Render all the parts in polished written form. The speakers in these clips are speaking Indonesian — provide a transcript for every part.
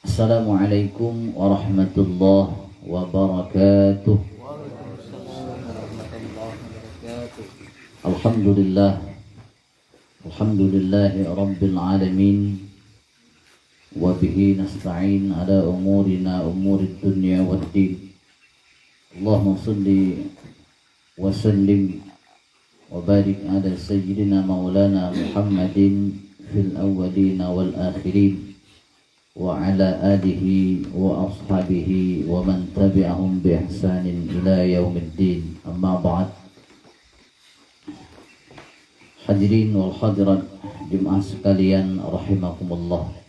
Assalamualaikum warahmatullahi wabarakatuh. Alhamdulillah, alhamdulillahi rabbil alamin. Wa bihi nasta'in ala umurina umurid dunya waddin. Allahumma salli wa sallim wa barik ala sayyidina maulana Muhammadin fil awwalina wal akhirin wa ala alihi wa ashabihi wa man tabi'ahum bi ihsanin ila yaumiddin. Amma ba'd. Hadirin wal hadirat jemaah sekalian rahimakumullah.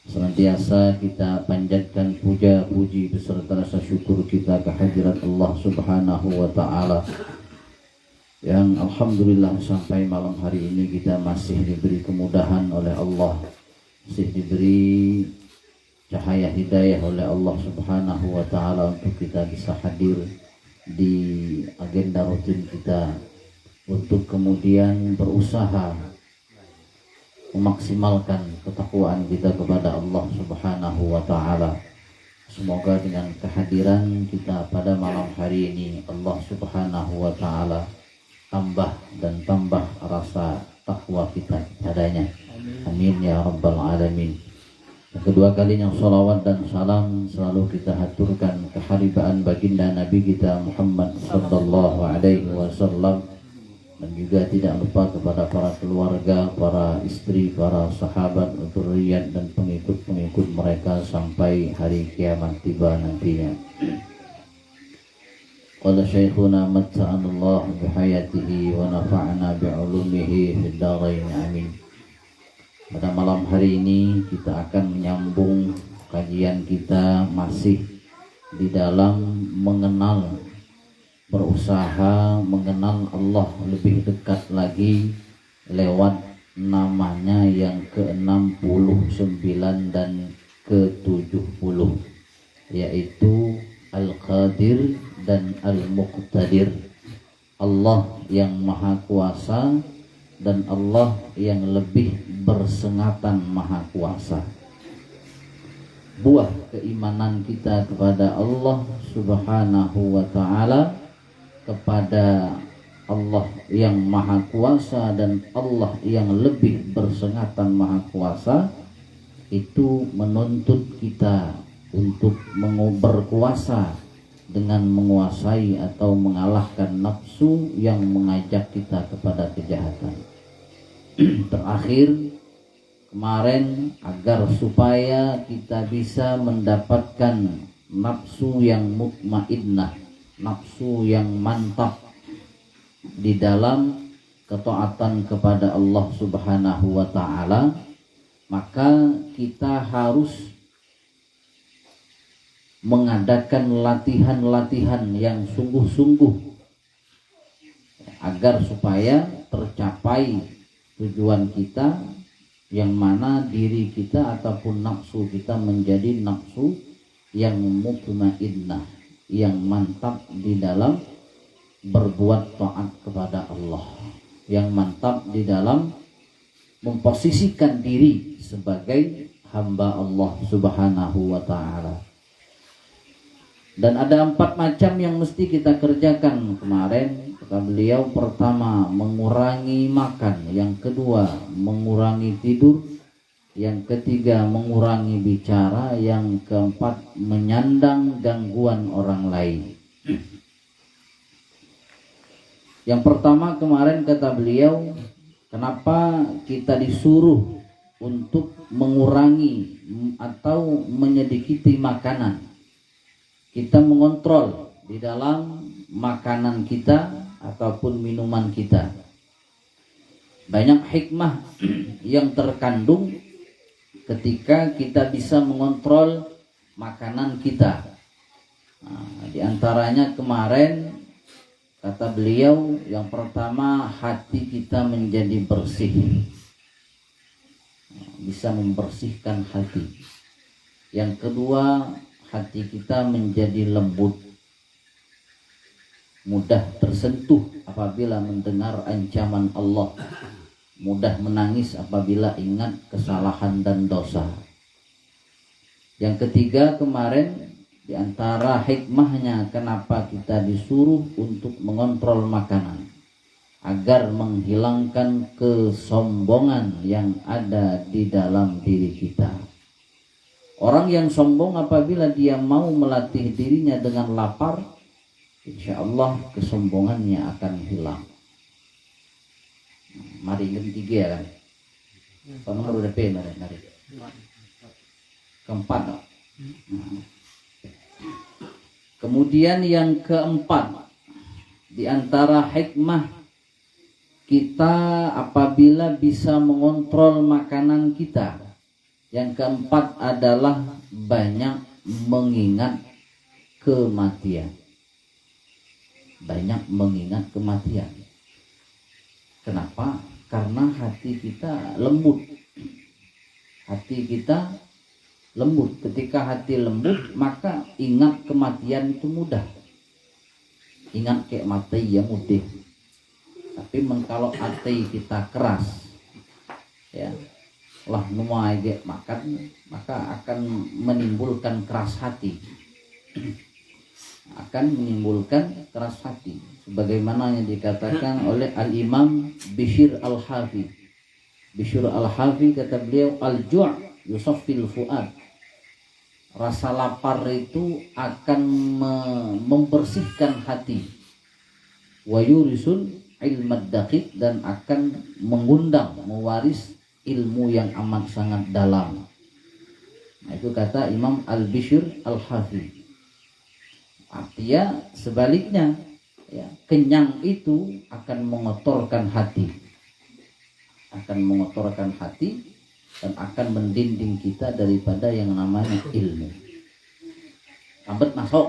Senantiasa kita panjatkan puja puji beserta rasa syukur kita kehadirat Allah Subhanahu wa taala yang alhamdulillah sampai malam hari ini kita masih diberi kemudahan oleh Allah, masih diberi cahaya hidayah oleh Allah Subhanahu wa taala untuk kita bisa hadir di agenda rutin kita untuk kemudian berusaha memaksimalkan ketakwaan kita kepada Allah Subhanahu wa taala. Semoga dengan kehadiran kita pada malam hari ini Allah Subhanahu wa taala tambah dan tambah rasa takwa kita padanya. Amin ya rabbal alamin. Kedua kalinya salawat dan salam selalu kita haturkan keharibaan baginda Nabi kita Muhammad sallallahu alaihi wasallam, dan juga tidak lupa kepada para keluarga, para istri, para sahabat, dzurriyyat dan pengikut-pengikut mereka sampai hari kiamat tiba nantinya. Qala syekhuna matta'anallahu bihayatihi wa nafa'ana bi'ulumihi fid dharain amin. Pada malam hari ini kita akan menyambung kajian kita masih di dalam berusaha mengenal Allah lebih dekat lagi lewat namanya yang ke-69 dan ke-70, yaitu Al-Qadir dan Al-Muqtadir. Allah yang Maha Kuasa dan Allah yang lebih bersengatan Maha Kuasa. Buah keimanan kita kepada Allah Subhanahu wa ta'ala, kepada Allah yang Maha Kuasa dan Allah yang lebih bersengatan Maha Kuasa, itu menuntut kita untuk berkuasa dengan menguasai atau mengalahkan nafsu yang mengajak kita kepada kejahatan. Terakhir kemarin, agar supaya kita bisa mendapatkan nafsu yang mutmainnah, nafsu yang mantap di dalam ketaatan kepada Allah Subhanahu wa ta'ala, maka kita harus mengadakan latihan-latihan yang sungguh-sungguh agar supaya tercapai tujuan kita, yang mana diri kita ataupun nafsu kita menjadi nafsu yang mutmainnah, yang mantap di dalam berbuat taat kepada Allah, yang mantap di dalam memposisikan diri sebagai hamba Allah Subhanahu wa ta'ala. Dan ada 4 macam yang mesti kita kerjakan kemarin. Kata beliau, pertama mengurangi makan, yang kedua mengurangi tidur, yang ketiga mengurangi bicara, yang keempat menyandang gangguan orang lain. Yang pertama kemarin kata beliau, kenapa kita disuruh untuk mengurangi atau menyedikiti makanan. Kita mengontrol di dalam makanan kita ataupun minuman kita. Banyak hikmah yang terkandung ketika kita bisa mengontrol makanan kita. Nah, di antaranya kemarin kata beliau, yang pertama hati kita menjadi bersih, bisa membersihkan hati. Yang kedua, hati kita menjadi lembut. mudah tersentuh apabila mendengar ancaman Allah, mudah menangis apabila ingat kesalahan dan dosa. Yang ketiga kemarin, di antara hikmahnya kenapa kita disuruh untuk mengontrol makanan, agar menghilangkan kesombongan yang ada di dalam diri kita. Orang yang sombong apabila dia mau melatih dirinya dengan lapar, insya Allah kesombongannya akan hilang. Mari yang ketiga kan. Nomor DP mari. Keempat. No? Kemudian yang keempat, di antara hikmah kita apabila bisa mengontrol makanan kita, yang keempat adalah banyak mengingat kematian. Banyak mengingat kematian. Kenapa? Karena hati kita lembut. Hati kita lembut. Ketika hati lembut, maka ingat kematian itu mudah. Ingat kayak mati ya mudah. Tapi kalau hati kita keras, ya, lah nuai ge makan, maka akan menimbulkan keras hati. Akan menimbulkan keras hati. Sebagaimana yang dikatakan oleh Al-Imam Bishr Al-Hafi. Bishr Al-Hafi kata beliau, al-ju' yusaffil fuad. Rasa lapar itu akan membersihkan hati. Wa yurisul ilmad daqiq, dan akan mengundang, mewaris ilmu yang amat sangat dalam. Nah, itu kata Imam Al-Bishr Al-Hafi. Artinya sebaliknya, ya, kenyang itu akan mengotorkan hati. Akan mengotorkan hati dan akan mendinding kita daripada yang namanya ilmu. Lambat masuk.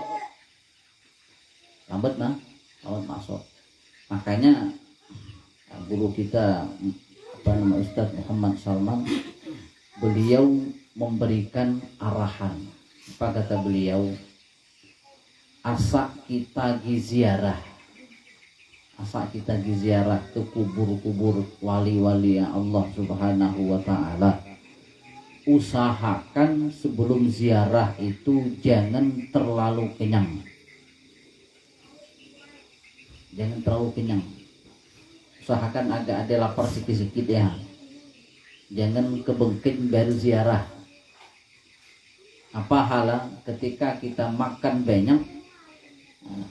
Lambat masuk. Makanya guru kita Ustadz Muhammad Salman, beliau memberikan arahan. Apa kata beliau? Asa kita giziarah. Asa kita giziarah ke kubur-kubur wali-wali Allah Subhanahu wa ta'ala. Usahakan sebelum ziarah itu jangan terlalu kenyang. Jangan terlalu kenyang. Usahakan agak ada lapar sedikit-sedikit ya. Jangan kebengkit baru ziarah. Apa halnya ketika kita makan banyak,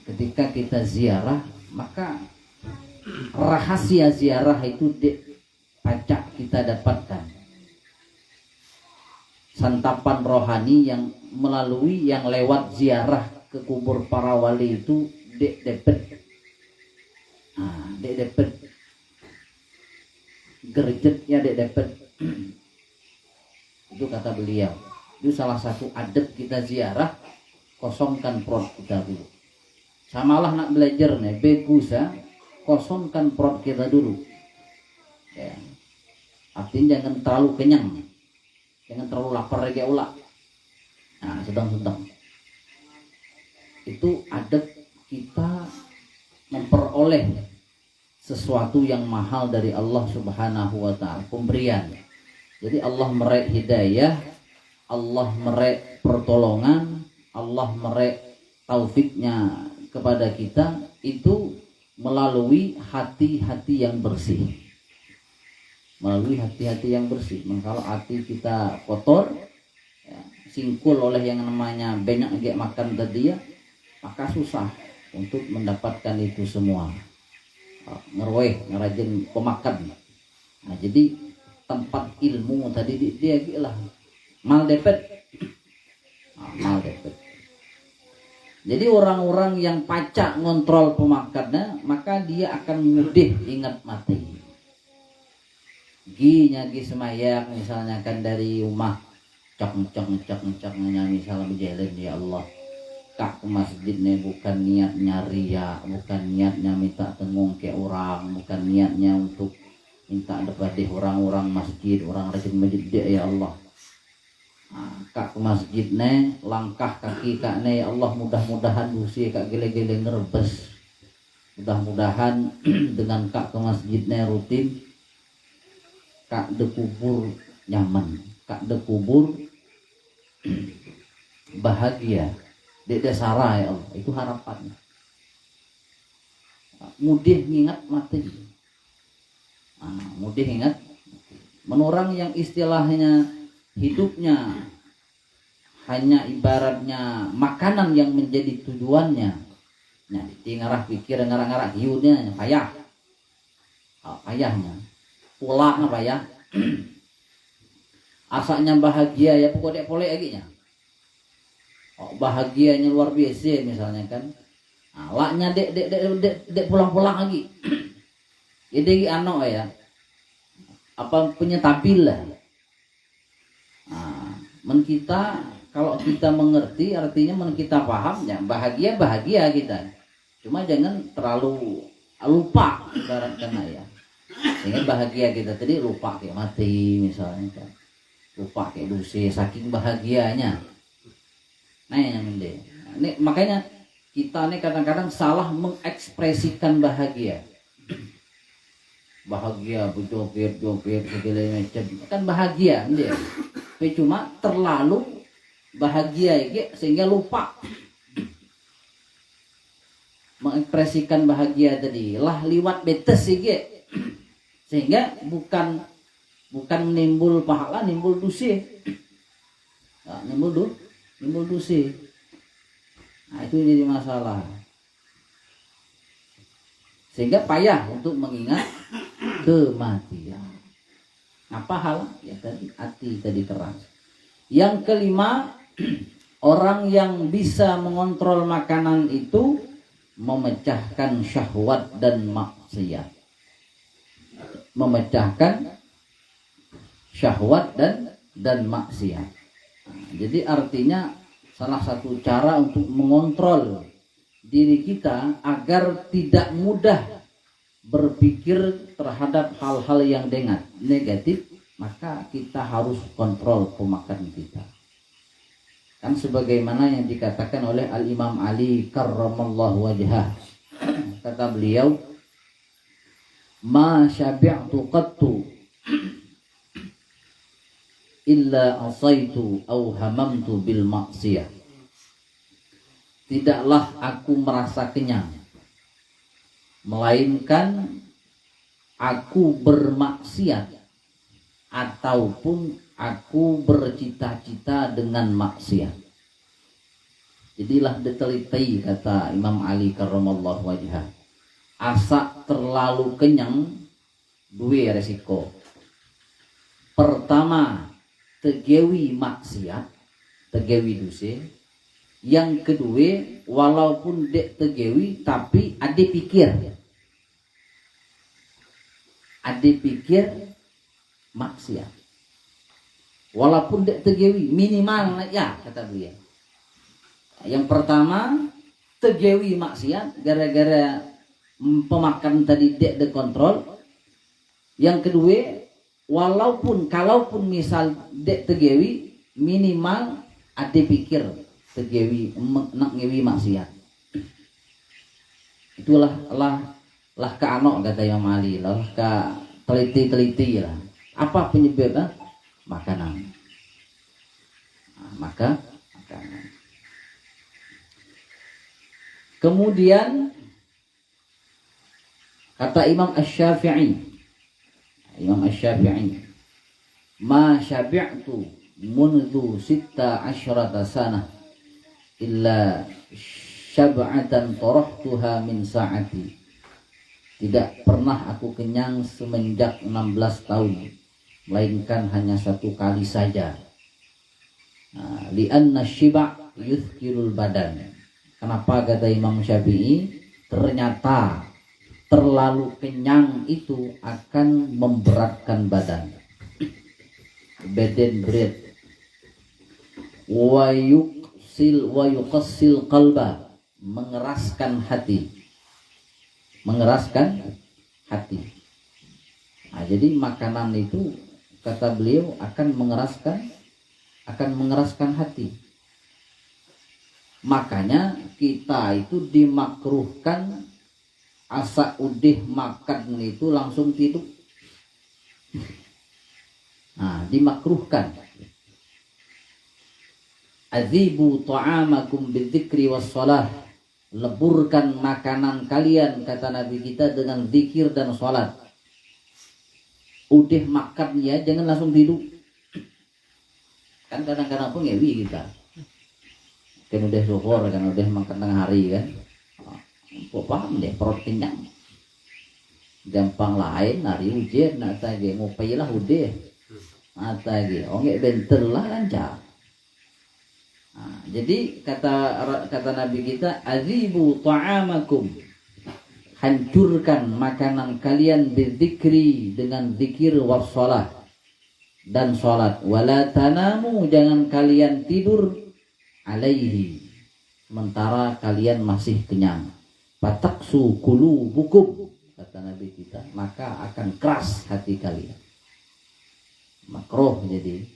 ketika kita ziarah, maka rahasia ziarah itu pacak kita dapatkan. Santapan rohani yang melalui yang lewat ziarah ke kubur para wali itu depet. Depet gerjetnya depet. Itu kata beliau. Itu salah satu adab kita ziarah, kosongkan perut kita dulu. Samalah nak belajar nih, bagus ya, kosongkan perut kita dulu. Ya. Artinya jangan terlalu kenyang, jangan terlalu lapar lagi ulah. Nah, sedang-sedang. Itu adab kita memperoleh sesuatu yang mahal dari Allah Subhanahu wa ta'ala, pemberian. Jadi Allah merek hidayah, Allah merek pertolongan, Allah merek taufiknya kepada kita itu melalui hati-hati yang bersih. Melalui hati-hati yang bersih. Kalau hati kita kotor, ya, singkul oleh yang namanya banyak agak makan tadi ya, maka susah untuk mendapatkan itu semua. Ngerweh, ngerajin pemakan. Nah, jadi tempat ilmu tadi dia lah mal depet. Mal depet. Jadi orang-orang yang pacak ngontrol pemakannya, maka dia akan mudah ingat mati. Gi semayak misalnya kan dari rumah cok misalnya berjalan, ya Allah, kak ke masjid nih bukan niatnya ria, bukan niatnya minta tengong ke orang, bukan niatnya untuk minta dapat orang-orang masjid, orang rajin masjid dia, ya Allah. Kak ke masjid nih, langkah kaki kak nih, ya Allah, mudah-mudahan usia kak gele-gele ngerebes. Mudah-mudahan dengan kak ke masjidnya rutin, kak de kubur nyaman, kak de kubur bahagia, dek desara ya Allah, itu harapannya. Mudih ingat mati, mudih ingat. Menurang yang istilahnya hidupnya hanya ibaratnya makanan yang menjadi tujuannya. Nah, ngarah pikir ngarah-ngarah hiunya payah. Payahnya. Pulaknya payah. Asaknya bahagia ya pokoknya boleh lagi nya. Bahagianya luar biasa misalnya kan. Laknya dek pulang-pulang lagi. Jadi ano ya. Apa punya tampil lah. Men kita kalau kita mengerti artinya men kita paham ya bahagia kita. Cuma jangan terlalu lupa ibaratkan ya. Sehingga bahagia kita tadi lupa kayak mati misalnya kan. Lupa kayak dosa saking bahagianya. Nah yang ini. Makanya kita nih kadang-kadang salah mengekspresikan bahagia. Bahagia berjoget-joget segala macam. Kan bahagia dia. Tapi cuma terlalu bahagia sehingga lupa mengekspresikan bahagia tadi lah liwat betes sehingga bukan nimbul pahala, nimbul dosa. Nimbul dosa. Itu jadi masalah. Sehingga payah untuk mengingat kematian. Apa hal? Ya tadi hati tadi keras. Yang kelima, orang yang bisa mengontrol makanan itu memecahkan syahwat dan maksiat. Memecahkan syahwat dan maksiat. Jadi artinya salah satu cara untuk mengontrol diri kita agar tidak mudah berpikir terhadap hal-hal yang negatif, maka kita harus kontrol pemakan kita. Kan sebagaimana yang dikatakan oleh Al-Imam Ali karramallahu wajhah. Kata beliau, "Ma syabi'tu qattu illa asaitu aw hamamtu bil maksiyah." Tidaklah aku merasa kenyang, melainkan aku bermaksiat ataupun aku bercita-cita dengan maksiat. Jadilah diteliti kata Imam Ali karramallahu wajhah. Asa terlalu kenyang dua resiko. Pertama, tegewi maksiat, tegewi dosa. Yang kedua, walaupun dek tegewi tapi ade pikir maksiat. Walaupun dek tegewi minimal ya kata beliau. Yang pertama tegewi maksiat gara-gara pemakan tadi dek dekontrol. Yang kedua kalaupun misal dek tegewi minimal ade pikir tegewi nak ngewi maksiat. Itulah lah ke anok kata Imam Ali, lah ke teliti lah. Apa penyebabnya? Makanan. Makanan. Kemudian kata Imam Asy-Syafi'i, "Ma syabi'tu mundu 16 sanah illa syab'atan tarahtuha min sa'ati." Tidak pernah aku kenyang semenjak 16 tahun, melainkan hanya satu kali saja. Li'anna syiba' yuthkilul badan. Kenapa kata Imam Syafi'i? Ternyata terlalu kenyang itu akan memberatkan badan. Badan berat. Wa yuqassil qalba, mengeraskan hati. Jadi makanan itu kata beliau akan mengeraskan hati. Makanya kita itu dimakruhkan asa udih makan itu langsung tidur. Nah, dimakruhkan. Azibu ta'amakum bidzikri wassalah. Leburkan makanan kalian, kata Nabi kita, dengan zikir dan sholat. Udah makan ya, jangan langsung tidur. Kan kadang-kadang pun ngewi kita. Kan udah syukur, kan udah makan tengah hari kan. Kok paham deh, perut kenyang. Gampang lain, hari ujian, nak tagi ngopi lah udah. Nak tagi, nggak bentel lah lancar. Nah, jadi kata Nabi kita, azibu ta'amakum, hancurkan makanan kalian bidzikri, dengan zikir wassalah dan salat. Wala tanamu, jangan kalian tidur alaihi, sementara kalian masih kenyang. Fataksu qulubukum, kata Nabi kita, maka akan keras hati kalian. Makruh jadi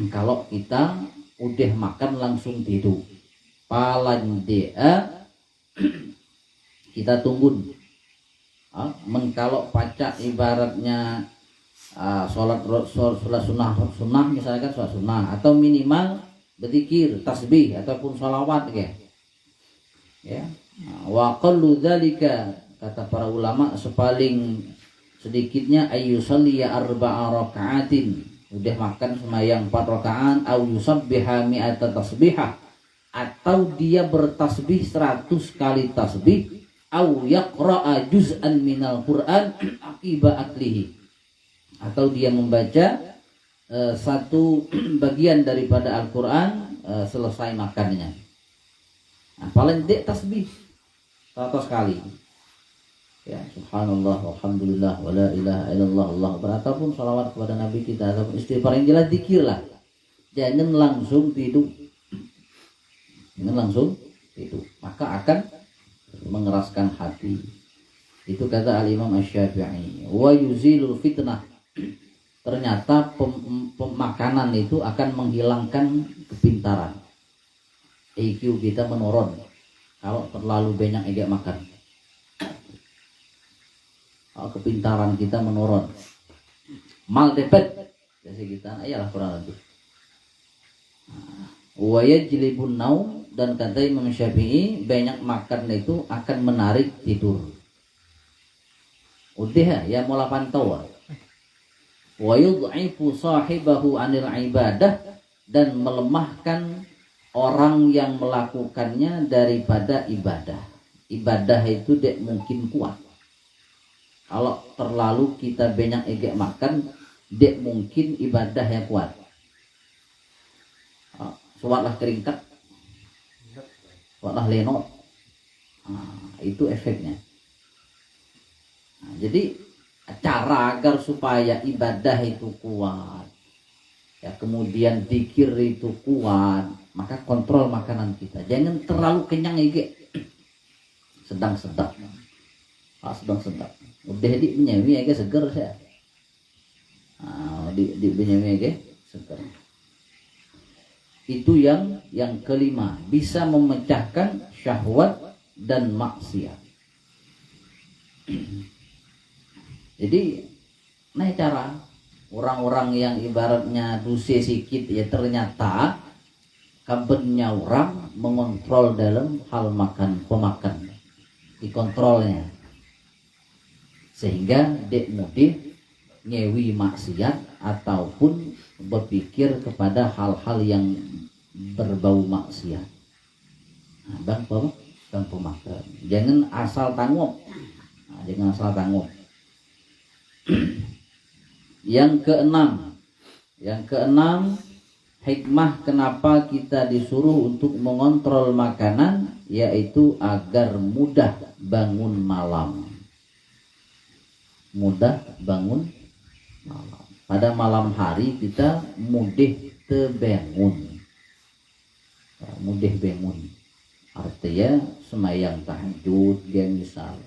kalau kita udah makan langsung tidur. Paling dia kita tunggu. Kalau pacak ibaratnya sholat sunnah misalkan sholat sunnah, atau minimal berzikir, tasbih ataupun sholawat ya. Wa qallu dzalika, kata para ulama, sepaling sedikitnya ayyusalli arba'a raka'atin, udah makan semayang 4 rakaat, au yusabbiha mi'ata tasbihah, atau dia bertasbih 100 kali tasbih, au yaqra'a juz'an minal Qur'an aqiba aklihi, atau dia membaca satu bagian daripada Al-Quran selesai makannya. Nah, paling tidak tasbih 100 kali. Ya, subhanallah, walhamdulillah, wala ilaha illallah, Allah akbar, ataupun salawat kepada Nabi kita, ataupun istighfar, yang jelas zikir lah. Jangan langsung tidur. Maka akan mengeraskan hati. Itu kata Al-Imam Asy-Syafi'i. Wa yuzilul fitnah. Ternyata pemakanan itu akan menghilangkan kepintaran. IQ kita menurun kalau terlalu banyak ejak makan. Kepintaran kita menurun. Mal depet biasa kita ayalah kurang lebih. Wa yajlibun naum, dan kata Imam Syafi'i, banyak makan itu akan menarik tidur. Udah ya mula pantau. Wa yud'ifu sahibahu 'anil ibadah, dan melemahkan orang yang melakukannya daripada ibadah. Ibadah itu tidak mungkin kuat. Kalau terlalu kita banyak egek makan, tidak mungkin ibadah yang kuat. Suatlah keringkat, suatlah lenot. Itu efeknya. Jadi cara agar supaya ibadah itu kuat, ya, kemudian zikir itu kuat, maka kontrol makanan kita. Jangan terlalu kenyang egek. Sedang-sedang. Sedang-sedang. Udah di penyawi agak seger saya. Di penyawi agak seger. Itu yang kelima, bisa memecahkan syahwat dan maksiat. Jadi, nah cara orang-orang yang ibaratnya dosa sikit, ya ternyata kabennya orang mengontrol dalam hal pemakan, dikontrolnya, sehingga dek mudah ngewi maksiat ataupun berpikir kepada hal-hal yang berbau maksiat. Bang pemakan, jangan asal tanggup. Yang keenam, hikmah kenapa kita disuruh untuk mengontrol makanan, yaitu agar mudah bangun malam. Pada malam hari kita mudah bangun. Artinya semayang tahajud dia misal,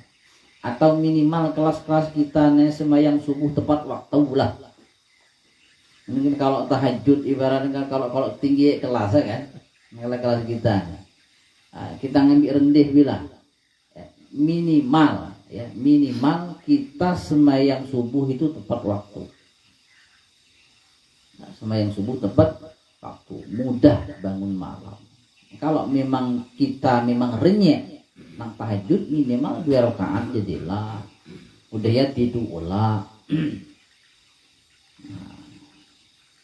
atau minimal kelas-kelas kita semayang subuh tepat waktu lah. Mungkin kalau tahajud ibaratnya kalau tinggi kelasnya kan, kelas kita kita ngambil rendah bila minimal ya, minimal kita sembahyang subuh itu tepat waktu. Nah, sembahyang subuh tepat waktu, mudah bangun malam. Kalau memang kita memang renyek nang tahajud, minimal 2 rakaat jadilah. Udah ya tidur ulah.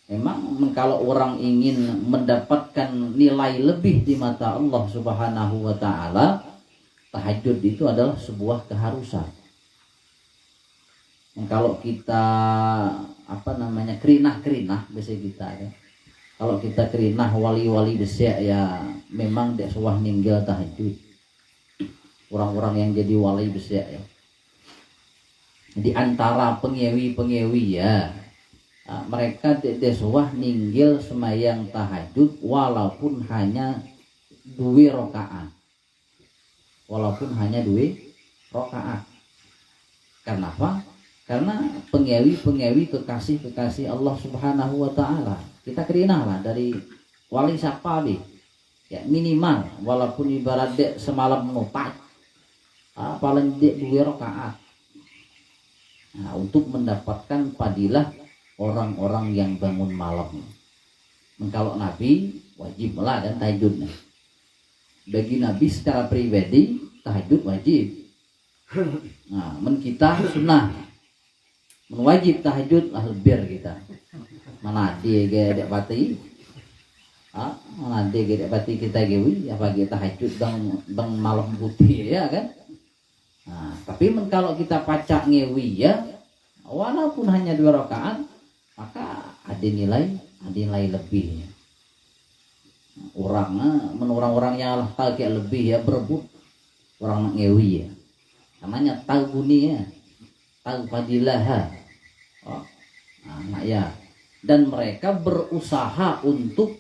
Memang kalau orang ingin mendapatkan nilai lebih di mata Allah Subhanahu wa taala, tahajud itu adalah sebuah keharusan. Kalau kita kerinah biasa kita ya. Kalau kita kerinah wali-wali besar ya memang dek suah ninggal tahajud. Orang-orang yang jadi wali besar ya. Di antara pengewi ya, mereka dek suah ninggil semayang tahajud walaupun hanya 2 rakaat. Walaupun hanya 2 rakaat. Kenapa? Karena pengewi kekasih Allah Subhanahu wa taala. Kita kerinah lah dari wali siapa bi. Ya minimal walaupun ibarat dek semalam ngopat. Paling dek 2 rakaat. Nah, untuk mendapatkan fadilah orang-orang yang bangun malam. Kalau Nabi wajib lah dan tahajud. Bagi Nabi secara pribadi tahajud wajib. Nah, kita sunnah. Wajib tahajud lah lebih kita. Mana dia gedek pati? Mana dia gedek pati kita gewi? Apa kita tahajud bang malam putih ya kan? Nah, tapi kalau kita pacak ngewi ya, walaupun hanya 2 rakaat, maka ada nilai lebih. Orang-orang yang Allah tahu kayak lebih ya berebut orang ngewi ya. Namanya tahu bunyi ya. Tahu fadilah. Nah ya, dan mereka berusaha untuk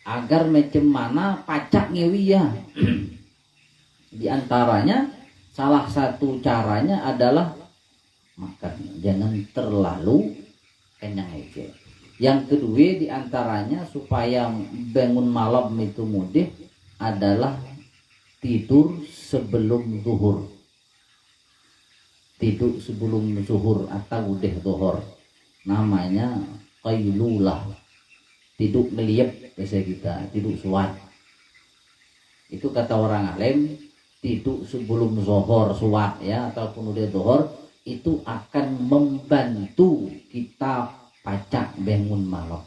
agar macam mana pacak ngewi ya. Di antaranya salah satu caranya adalah makan, jangan terlalu kenyang aja. Yang kedua di antaranya supaya bangun malam itu mudah adalah tidur sebelum zuhur. Tidur sebelum zuhur atau udah zuhur, namanya qailulah. Tidur ngeliep biasa kita, tidur suat. Itu kata orang alim, tidur sebelum zuhur suat ya ataupun udah zuhur itu akan membantu kita pacak bangun malam.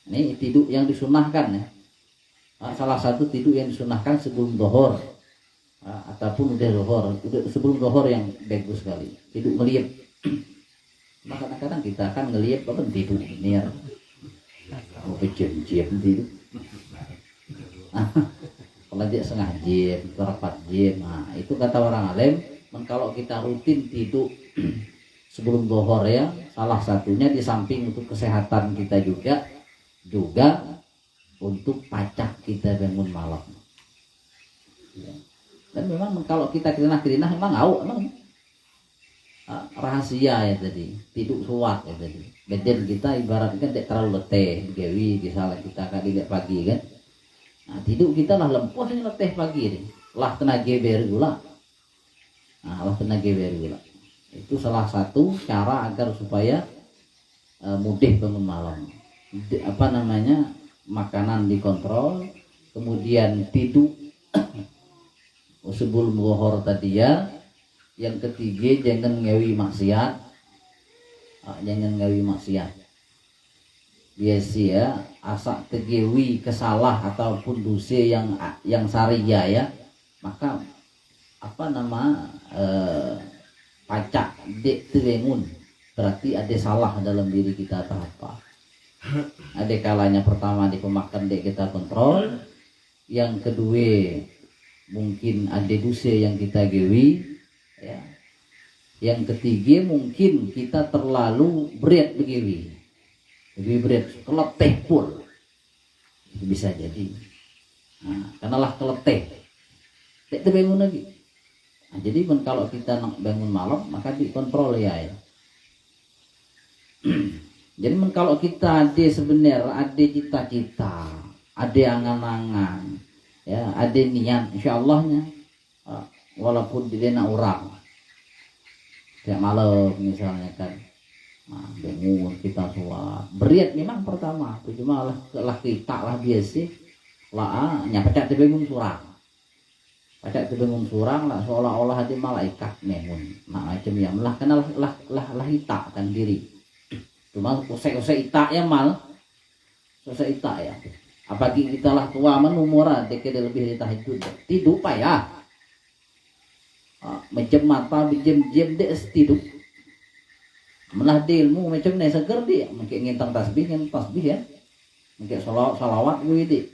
Ini tidur yang disunahkan ya. Salah satu tidur yang disunahkan sebelum zuhur. Ataupun udah sebelum zuhur yang bagus sekali. Tidur ngeliep. Maka kadang-kadang kita akan ngeliep apa tidur nir. Mau jam-jam tidur. Kalau dia setengah jam, 4 jam. Nah, itu kata orang alim, kalau kita rutin tidur sebelum zuhur ya, salah satunya di samping untuk kesehatan kita juga untuk pacak kita bangun malam. Ya. Dan memang kalau kita kerinah memang rahasia ya tadi, tidur suat ya tadi. Badan kita ibaratnya kan tidak terlalu letih, gawi misalnya kita kali pagi kan. Nah, tidur kita lah lempuh ini letih pagi nih. Lah tenaga bergula. Lah tenaga bergula. Itu salah satu cara agar supaya mudah bangun malam. Makanan dikontrol, kemudian tidur sebelum zuhur tadi ya. Yang ketiga jangan ngawi maksiat. Biasa ya, asak tegewi kesalah ataupun dosa yang syariah ya. Maka pacak dek terengun. Berarti ada salah dalam diri kita atau apa. Ada kalanya pertama di pemakan dek kita kontrol. Yang kedua mungkin ada dosa yang kita gawi ya. Yang ketiga mungkin kita terlalu berat begitu, lebih berat keletih pun itu bisa jadi. Karena lah keletih tidak terbangun lagi. Jadi kalau kita nak bangun malam maka dikontrol ya. Jadi kalau kita ada sebenarnya ada cita-cita, ada angan-angan, ya ada niat, insya Allahnya walaupun dia nak orang tiap malam misalnya kan, bangun kita sholat beriat memang pertama cuma lah kita lah biasa lah nyapacak di bangun surang pacak di bangun surang lah seolah-olah hati malaikat bangun macam ya lah kenal lah hita kan diri cuma usai ita ya mal usai ita ya apalagi kita lah tua menumura dekade lebih dari tahajud tidur payah macam mata berjam-jam dek tidur melah di ilmu macam ni seger dia mungkin ngintang tasbih ya mungkin salawat widi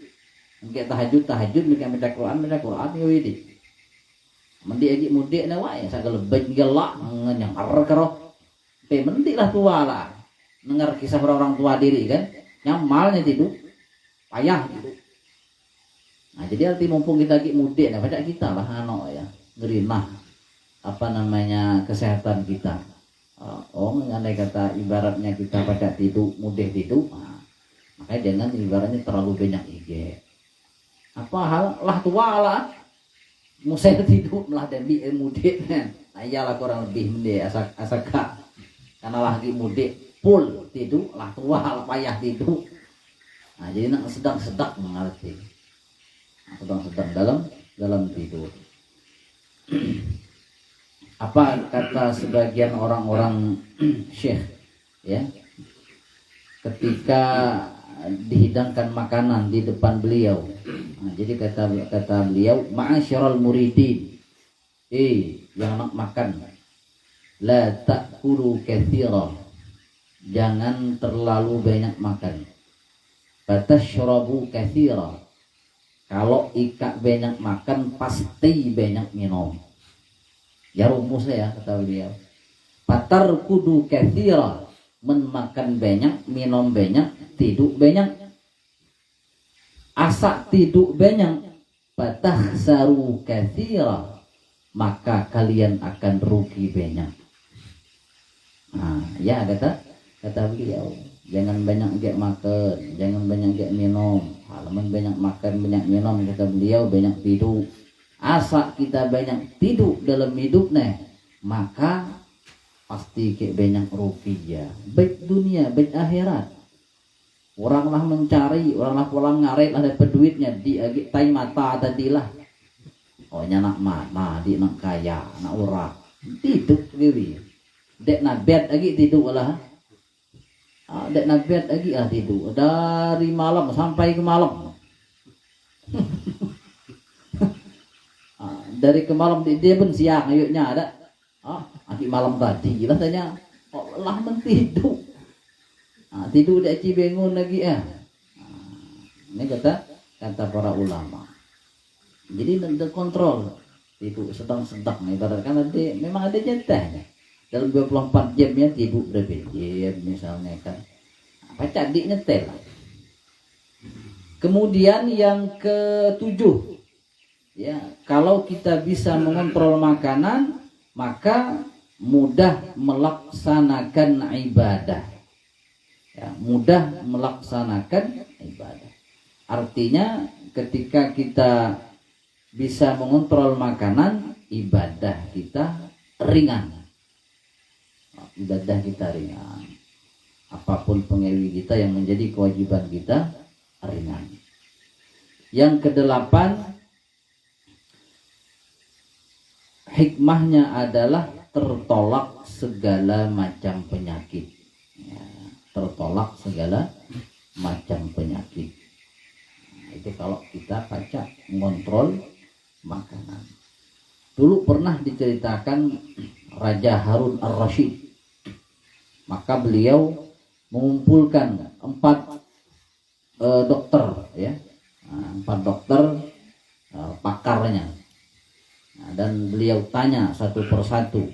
mungkin tahajud mungkin baca Quran widi mandi aja mudik na wae sagala lebih gelak nyangkar karo pe mendik lah tua lah dengar kisah orang tua diri kan nyamalnya tidur payah gitu. Nah jadi arti mumpung kita lagi mudik, nah baca kita lah ya ngerinah apa namanya kesehatan kita. Andai kata ibaratnya kita pada tidur mudik tidur, makanya jangan ibaratnya terlalu banyak IG. Apa hal lah tua lah, musai tidur malah dan bi mudik kan. Nah iyalah kurang lebih mende asaka karena lagi mudik full tidur lah tua lah payah tidur. Nah, jadi nak sedang mengerti, sedang dalam tidur. Apa kata sebagian orang-orang syekh, ya, ketika dihidangkan makanan di depan beliau. Nah, jadi kata beliau, ma'asyiral muridin, yang nak makan, la ta'kulu katsira, jangan terlalu banyak makan. Batashrabu katsira, kalau ikak banyak makan pasti banyak minum. Ya rumusnya ya kata beliau. Patar kudu katsira, makan banyak, minum banyak, tidur banyak. Asa tidur banyak, batahsaru katsira, maka kalian akan rugi banyak. Nah, ya kata beliau. Jangan banyak gak makan, jangan banyak gak minum. Halaman banyak makan, banyak minum, kata beliau banyak tidur. Asa kita banyak tidur dalam hidup nih, maka pasti kayak banyak rugi ya. Baik dunia, baik akhirat. Oranglah mencari, oranglah pulang ngaret lah dapat duitnya di tai mata tadilah. Oh nak mana, di nak kaya, nak ora. Tidur dewi. Dek nak bed lagi tidur lah. Dek nabiat lagi tidur dari malam sampai ke malam. Dari ke malam dia pun siang ayuknya ada. Adik malam tadi lah tanya. Lah mentidur. Tidur dia bangun lagi ya. Ini kata para ulama. Jadi ada kontrol. Tidur sedang-sedang ibaratkan nanti memang ada jatahnya. Dalam 24 jam ya tidur berapa jam misalnya kan. Baca adik nyetel. Kemudian yang ketujuh, ya, kalau kita bisa mengontrol makanan, maka mudah melaksanakan ibadah. Ya, mudah melaksanakan ibadah. Artinya ketika kita bisa mengontrol makanan, ibadah kita ringan. Ibadah kita ringan. Apapun pengewi kita yang menjadi kewajiban kita ringan. Yang kedelapan, hikmahnya adalah tertolak segala macam penyakit. Ya, tertolak segala macam penyakit. Nah, itu kalau kita baca mengontrol makanan. Dulu pernah diceritakan Raja Harun Ar-Rasyid. Maka beliau mengumpulkan 4 dokter, ya, 4 dokter pakarnya. Dan beliau tanya satu persatu.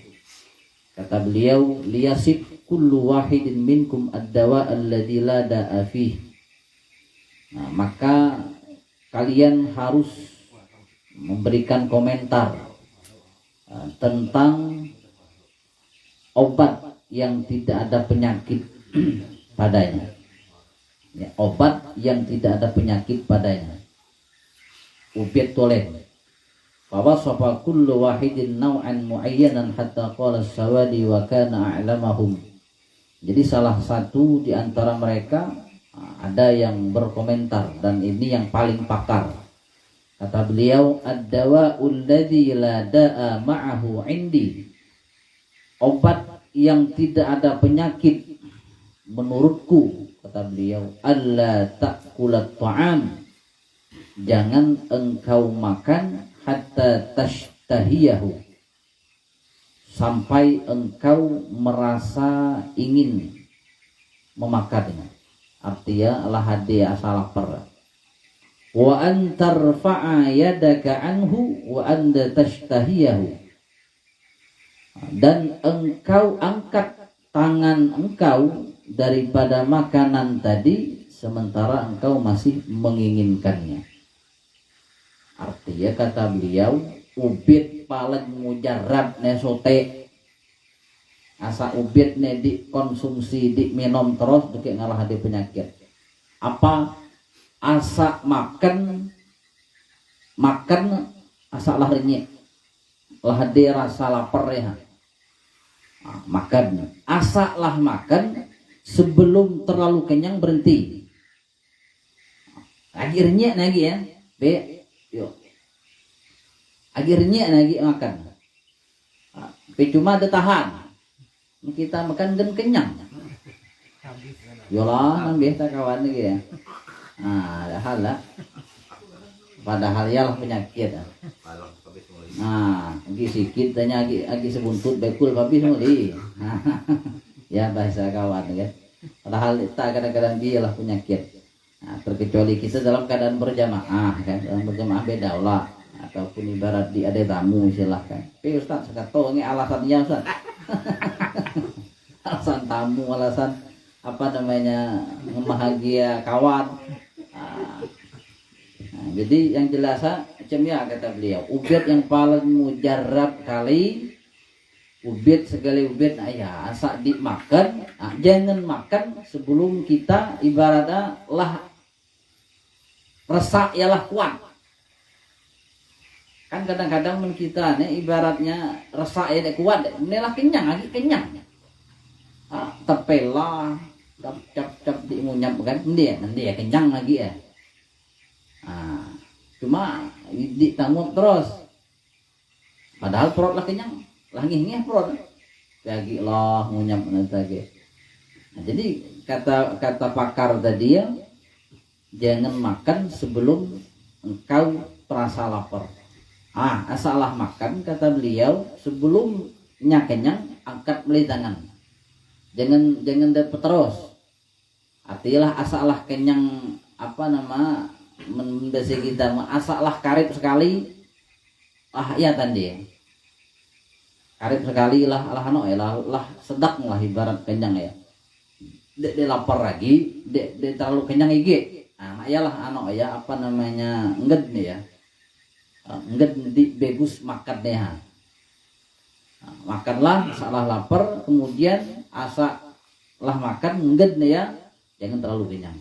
Kata beliau, liyasib kullu wahidin minkum ad-dawa alladzi la da'a fih. Maka kalian harus memberikan komentar tentang obat yang tidak ada penyakit padanya. Ya, obat yang tidak ada penyakit padanya. Ubiat tolen. fawasafa kullu wahidin naw'an muayyanan hatta qala as-Sawadi wa kana a'lamahum. Jadi salah satu di antara mereka ada yang berkomentar dan ini yang paling pakar. Kata beliau, ad-dawa'ul ladzi la da'a ma'ahu 'indi. Obat yang tidak ada penyakit menurutku, kata beliau, alla ta'kulat ta'am, jangan engkau makan hatta tashtahiyahu, sampai engkau merasa ingin memakannya. Artinya lahadi asa lapar. Wa antarfa'a yadaka anhu wa anda tashtahiyahu, dan engkau angkat tangan engkau daripada makanan tadi sementara engkau masih menginginkannya. Artinya kata beliau, ubit paling mujarab ne sote, asa ubit ne dikonsumsi, diminum terus dikit ngalah di penyakit. Apa asa makan asa lah renyek, lah de rasa lapar ya. Makan, asalah makan sebelum terlalu kenyang berhenti. Akhirnya lagi ya, yuk. Akhirnya lagi makan. Cuma ada tahan. Kita makan dan kenyang. Yolah, nambah tak kawan lagi ya. Ada hal lah. Padahal yalah penyakit. Lagi sikit tanya lagi sebuntut bekul habis muli. Ya bahasa kawan kan. Padahal tak kadang-kadang dia lah penyakit. Terkecuali kita dalam keadaan berjamaah kan. Dalam berjamaah beda lah. Ataupun ibarat di ada tamu silahkan. Tapi Ustaz sekarang tahu ini alasannya Ustaz. Alasan tamu, alasan apa namanya membahagia kawan. Jadi yang jelas macam ya kata beliau, ubit yang paling mujarab kali, ubit segala ubit, ya asak dimakan, jangan makan sebelum kita ibaratnya lah resah ialah kuat. Kan kadang-kadang kita nih ibaratnya resah ya kuat, inilah kenyang lagi kenyang, tepelah, cap dimunyap kan, dia kenyang lagi ya. Cuma ditanggung terus, padahal perut lah kenyang, langih perut, lagi lah ngunyap nanti. Jadi kata pakar tadi ya, jangan makan sebelum engkau terasa lapar. Asalah makan kata beliau sebelumnya kenyang, angkat beli tangan, jangan dapat terus. Artilah asalah kenyang apa nama mendasi kita asalah karib sekali ya tadi karib sekali lah sedak lah ibarat kenyang ya, de lapar lagi de terlalu kenyang igi, iyalah ya apa namanya engged nih ya, engged di bagus makan deh makanlah salah lapar, kemudian asa lah makan engged nih ya, jangan terlalu kenyang.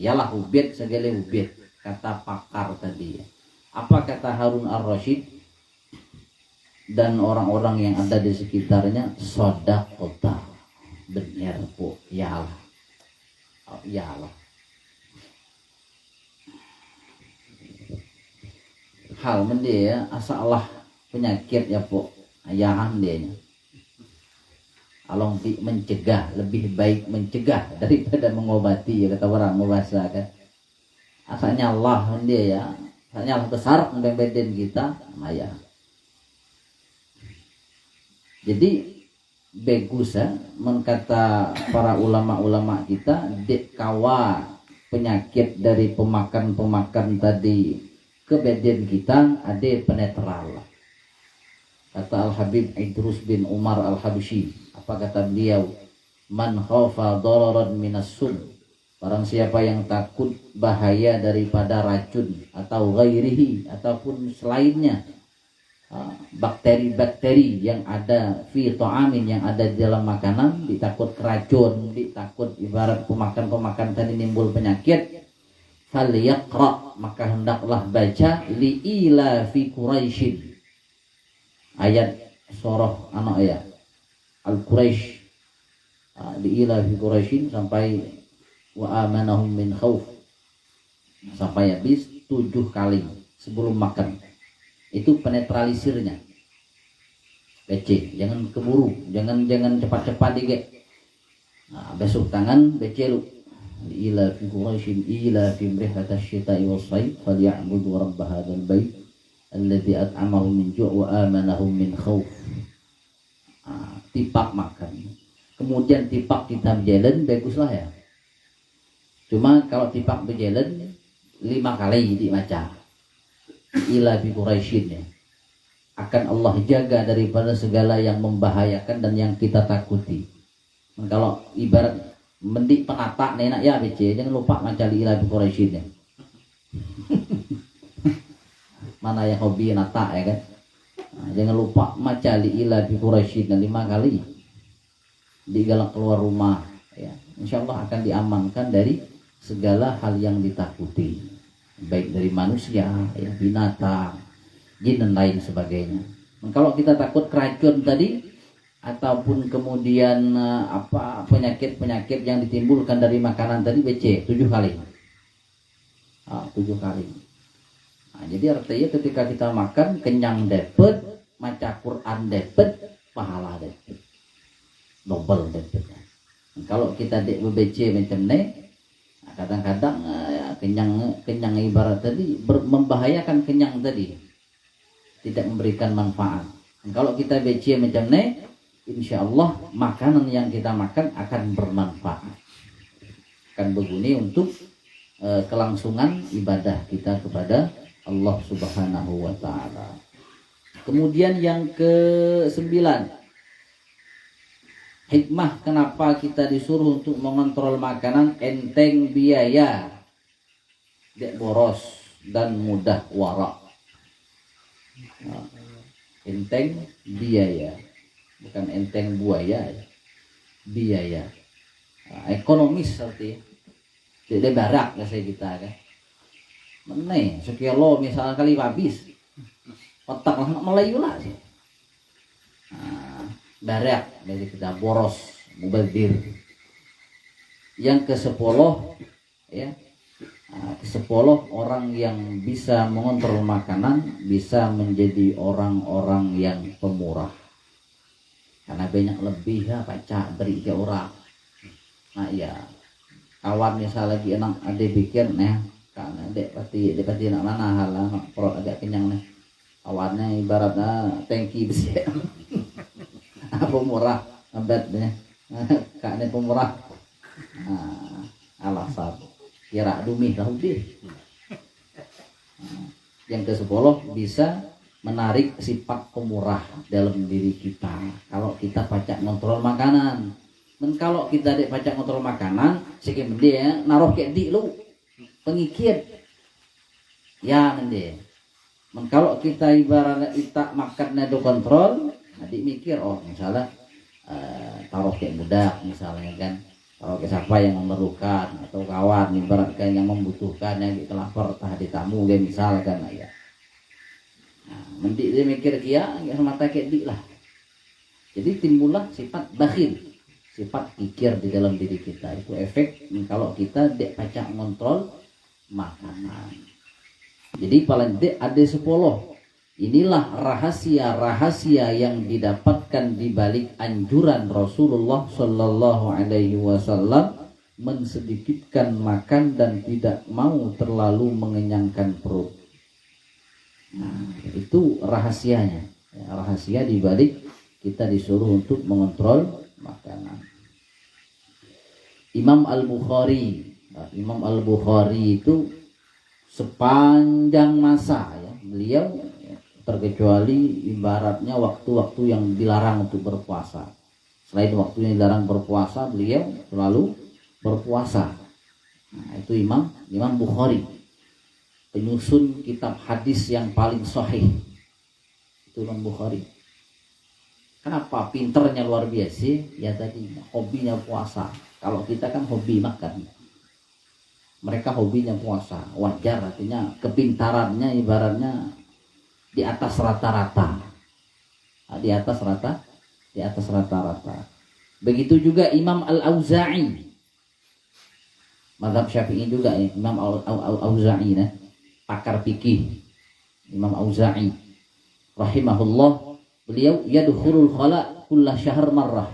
Ialah ubit segala ubit, kata pakar tadi. Apa kata Harun ar-Rasyid dan orang-orang yang ada di sekitarnya? Shadaqata, benar po, ya Allah. Hal mendia ya, asalah penyakit ya po, ayahan dia nya. Along mencegah, lebih baik mencegah daripada mengobati ya kata orang bahasa kan. Asalnya Allah dia ya, asalnya Allah besar membeden kita, maya. Jadi bagus ya, mengkata para ulama-ulama kita, dek kawa penyakit dari pemakan tadi ke beden kita ada penetral. Kata Al-Habib Idrus bin Umar Al-Habsyi, apa kata beliau? Man khafa dararan minas sum, barang siapa yang takut bahaya daripada racun atau ghairihi ataupun selainnya, bakteri-bakteri yang ada fi ta'amin, yang ada di dalam makanan, ditakut keracun, ditakut ibarat pemakan tadi nimbul penyakit. falyaqra, maka hendaklah baca liila fi Quraisyin. Ayat surah anak ayat Al-Quraisy, liila fi Quraisyin sampai wa amanahum min khauf, sampai habis 7 kali sebelum makan. Itu penetralisirnya. BC, jangan keburu, jangan cepat-cepat dikit. Besok tangan BC lu. Ila fi Quraisyin ila fi rihlatasy syita'i was-sayf falyabudu rabb hadzal bait alladzi at'amahum min ju' wa amanahum min khauf. Tipak makan. Kemudian tipak kita berjalan baguslah ya. Cuma kalau tipak berjalan 5 kali dibaca. Ila fi Quraisyin ya. Akan Allah jaga daripada segala yang membahayakan dan yang kita takuti. Kalau ibarat mendik penata nenak ya BC, jangan lupa baca ila fi Quraisyin ya. Mana yang hobi nata ya kan? Jangan lupa baca ila fi Quraisyin 5 kali. Digalak keluar rumah ya. Insyaallah akan diamankan dari segala hal yang ditakuti, baik dari manusia, ya, binatang, jin dan lain sebagainya. Kalau kita takut keracun tadi ataupun kemudian penyakit yang ditimbulkan dari makanan tadi, BC 7 kali. 7 kali. Jadi artinya ketika kita makan kenyang dapet, maca Quran dapet, pahala dapet, double dapetnya. Kalau kita BC macam ni, kadang-kadang kenyang ibarat tadi membahayakan, kenyang tadi tidak memberikan manfaat. Kalau kita baca macam ni, insya Allah makanan yang kita makan akan bermanfaat, akan berguna untuk kelangsungan ibadah kita kepada Allah Subhanahu wa Ta'ala. Kemudian yang ke-9, hikmah kenapa kita disuruh untuk mengontrol makanan, enteng biaya, tidak boros dan mudah wara. Enteng biaya, bukan enteng buaya, biaya. Ekonomis seperti tidak barak saya kita kan. Meneh sekilo misalnya kali habis, otak lah Melayu lah sih. Barak dari kita boros, mubazir. Yang ke-10 ya, ke-10 orang yang bisa mengontrol makanan bisa menjadi orang-orang yang pemurah, karena banyak lebih ya baca beri ke orang. Nah ya, kawan misal lagi enak ada pikir nih, karena dek pasti nak mana hal perut agak kenyang nih, kawannya ibaratnya tangki besi. Pemurah abadnya kaknya pemurah, alasan kira dumih tahu deh. Yang ke-10 bisa menarik sifat pemurah dalam diri kita kalau kita pacak ngontrol makanan. Dan kalau kita dek pacak ngontrol makanan, sekian dia naruh kayak di lu pengikir ya mende. Kalau kita ibaratnya kita makannya do kontrol, adik mikir, oh misalnya taruh kayak budak misalnya kan, taruh ke siapa yang memerlukan atau kawan ibaratkan yang membutuhkan, yang lapar tah di tamu kan misalkan ya. Nah, mendik dia mikir kia nggak semata kayak dik lah. Jadi timbullah sifat bakhil, sifat kikir di dalam diri kita. Itu efek kalau kita dek pacak ngontrol makanan. Jadi paling dek ada 10. Inilah rahasia-rahasia yang didapatkan di balik anjuran Rasulullah Shallallahu Alaihi Wasallam mensedikitkan makan dan tidak mau terlalu mengenyangkan perut. Nah, itu rahasianya. Ya, rahasia di balik kita disuruh untuk mengontrol makanan. Imam Al-Bukhari itu sepanjang masa ya, beliau terkecuali ibaratnya waktu-waktu yang dilarang untuk berpuasa. Selain waktu yang dilarang berpuasa, beliau selalu berpuasa. Nah, itu Imam Bukhari, penyusun kitab hadis yang paling sahih. Itu Imam Bukhari. Kenapa? Pinternya luar biasa. Ya tadi hobinya puasa. Kalau kita kan hobi makan. mereka hobinya puasa, wajar, artinya kepintarannya ibaratnya di atas rata-rata, di atas rata-rata. Begitu juga Imam Al-Auza'i, mazhab Syafi'i juga ya, Imam Al-Auza'i nah, pakar fikih Imam Auza'i rahimahullah, beliau yadkhulul khala kullu syahr marrah,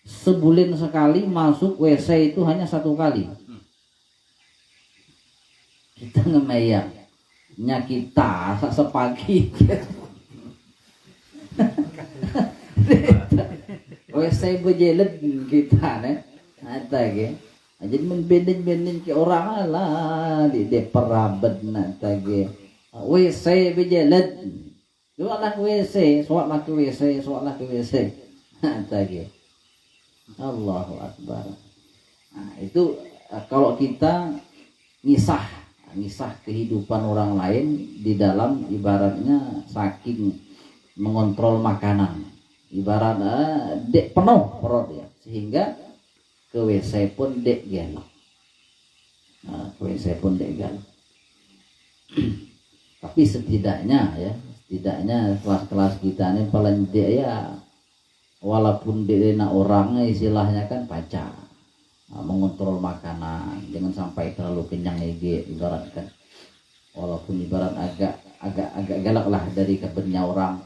sebulan sekali masuk WC itu hanya 1 kali. Kita ngemayang kita sepagi WC bejelet kita nih ada ke jadi membendin ke orang lah di perabot nata ke WC bejelet soalnya WC nata ke Allahu Akbar. Nah, itu kalau kita ngisah kehidupan orang lain di dalam ibaratnya saking mengontrol makanan, ibaratnya dek penuh perut ya, sehingga ke WC pun dek gelo. Nah, ke WC pun dek gelo. Tapi setidaknya kelas-kelas kita ini paling dek ya, walaupun dek orang istilahnya kan pacar. Mengontrol makanan, jangan sampai terlalu kenyang ibaratkan, walaupun ibarat agak galak lah dari kebennya orang,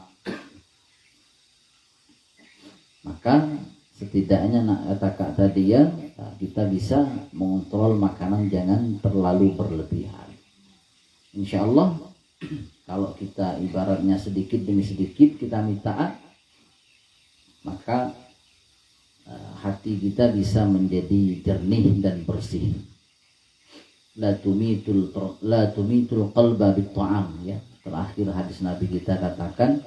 maka setidaknya nak kata tadi ya, kita bisa mengontrol makanan jangan terlalu berlebihan. Insya Allah kalau kita ibaratnya sedikit demi sedikit kita minta, maka hati kita bisa menjadi jernih dan bersih. La tumitul qalba bit-ta'am ya. Terakhir hadis Nabi kita katakan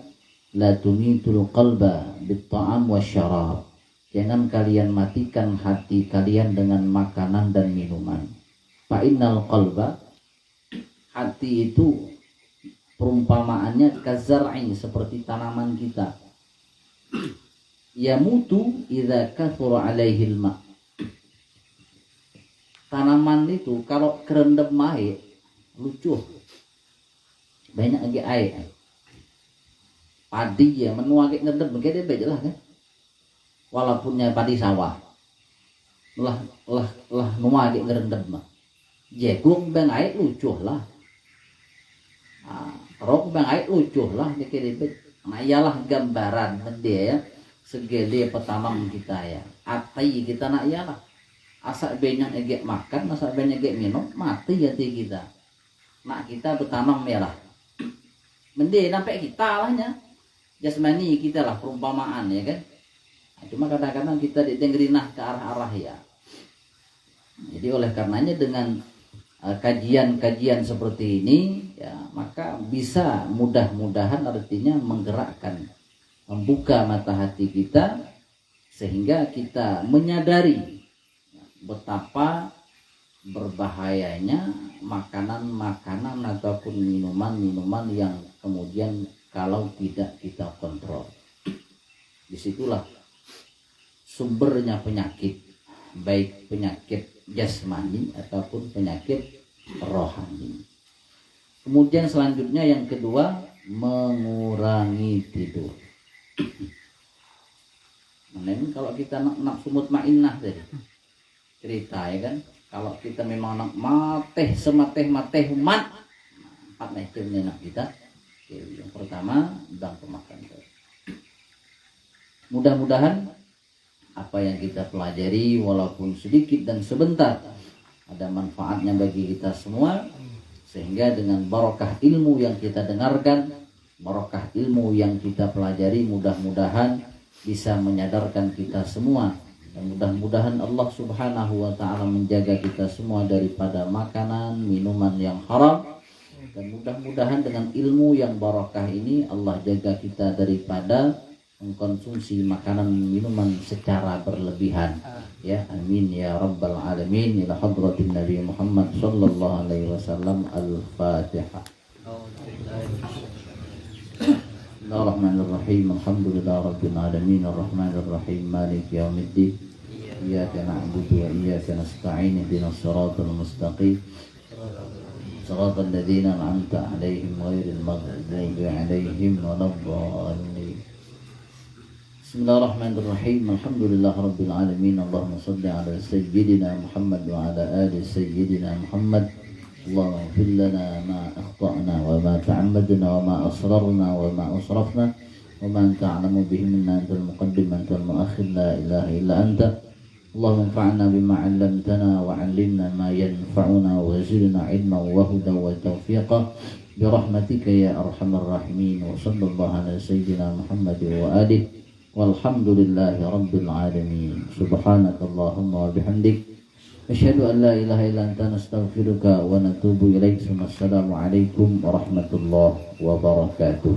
la tumitul qalba bit-ta'am wasyarab. Jangan kalian matikan hati kalian dengan makanan dan minuman. Fa innal qalba, hati itu perumpamaannya kazar'i, seperti tanaman kita. Yamutu idza kathura alaihi alma. Tanaman itu kalau kerendam air lucu, banyak lagi air. Padi ya menua kayak ngendem begitu bejelah kan, walaupunnya padi sawah lah nua kayak ngerendam mah jagung bang air lucu lah, rok bang air lucu lah kayak gitu. Nah ialah gambaran dia ya, segede petanam kita ya, atai kita nak ialah asak banyak egek makan, asak banyak egek minum, mati hati kita. Nak kita bertanam ya lah, mending sampai kita lahnya jasmani kita lah perumpamaan ya kan. Nah, cuma kadang-kadang kita ditengerinah ke arah-arah ya. Jadi oleh karenanya dengan kajian-kajian seperti ini ya, maka bisa mudah-mudahan artinya menggerakkan, membuka mata hati kita sehingga kita menyadari betapa berbahayanya makanan-makanan ataupun minuman-minuman yang kemudian kalau tidak kita kontrol. Disitulah sumbernya penyakit, baik penyakit jasmani ataupun penyakit rohani. Kemudian selanjutnya yang kedua, mengurangi tidur. Nah, ini kalau kita nak sumut ma'inah tadi cerita ya kan, kalau kita memang nak mateh umat, empat macamnya nak kita. Yang pertama bidang pemakan. Mudah-mudahan apa yang kita pelajari walaupun sedikit dan sebentar ada manfaatnya bagi kita semua, sehingga dengan barokah ilmu yang kita dengarkan, barokah ilmu yang kita pelajari, mudah-mudahan bisa menyadarkan kita semua, dan mudah-mudahan Allah Subhanahu wa ta'ala menjaga kita semua daripada makanan, minuman yang haram, dan mudah-mudahan dengan ilmu yang barokah ini Allah jaga kita daripada mengkonsumsi makanan minuman secara berlebihan. Ya, amin ya rabbal alamin. Ila hadratin Nabi Muhammad sallallahu alaihi wasallam. Al-Fatihah. Bismillahirrahmanirrahim. Alhamdulillah rabbil alamin. Arrahmanirrahim. Maliki yaumiddin. إياك نعبد وإياك نستعين اهدنا الصراط المستقيم صراط الذين أنعمت عليهم غير المغضوب عليهم ولا الضالين. بسم الله الرحمن الرحيم. الحمد لله رب العالمين. اللهم صل على سيدنا محمد وعلى آل سيدنا محمد. اللهم اغفر لنا ما أخطأنا وما تعمدنا وما أسررنا وما أسرفنا وما أنت أعلم به منا. أنت المقدم أنت المؤخر لا إله إلا أنت. اللهم انفعنا بما علمتنا وعلمنا ما ينفعنا وزدنا علما وهدى وتوفيقا برحمتك يا أرحم الراحمين. وصلى الله على سيدنا محمد وآله والحمد لله رب العالمين. سبحانك اللهم وبحمدك أشهد أن لا إله إلا أنت نستغفرك ونتوب إليك. السلام عليكم ورحمة الله وبركاته.